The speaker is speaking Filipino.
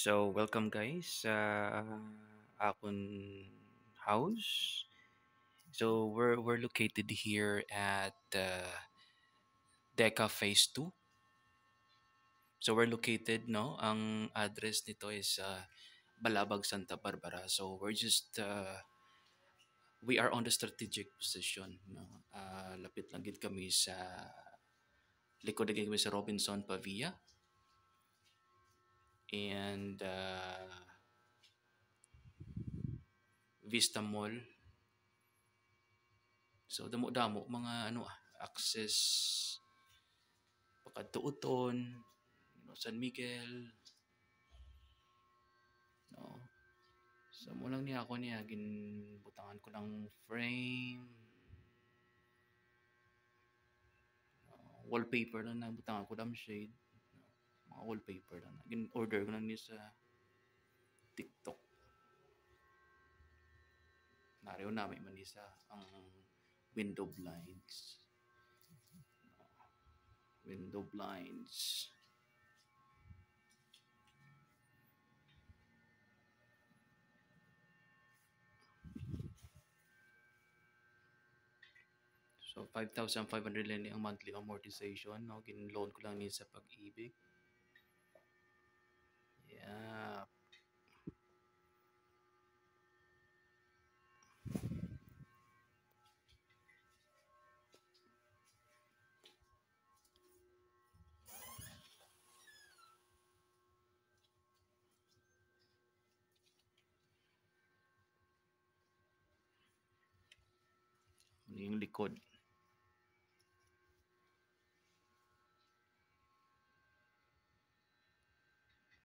So, welcome guys sa akon house. So, we're located here at Deca Phase 2. So, we're located, no? Ang address nito is Balabag, Santa Barbara. So, we are on the strategic position, no? Lapit lang gid kami sa likod na gid kami sa Robinson Pavia. And Vista Mall. So damo-damo mga access Pakadtuoton, San Miguel, no. So mo lang niya ako niya ginbutangan ko ng frame, wallpaper lang na butangan ko shade, mga wallpaper lang. Gin order ko lang ni sa TikTok. Nariyo na may manisa ang window blinds. Window blinds. So 5,500 lang ang monthly amortization, no. Gin-loan ko lang ni sa Pag-ibig. Yeah. Ano yung likod.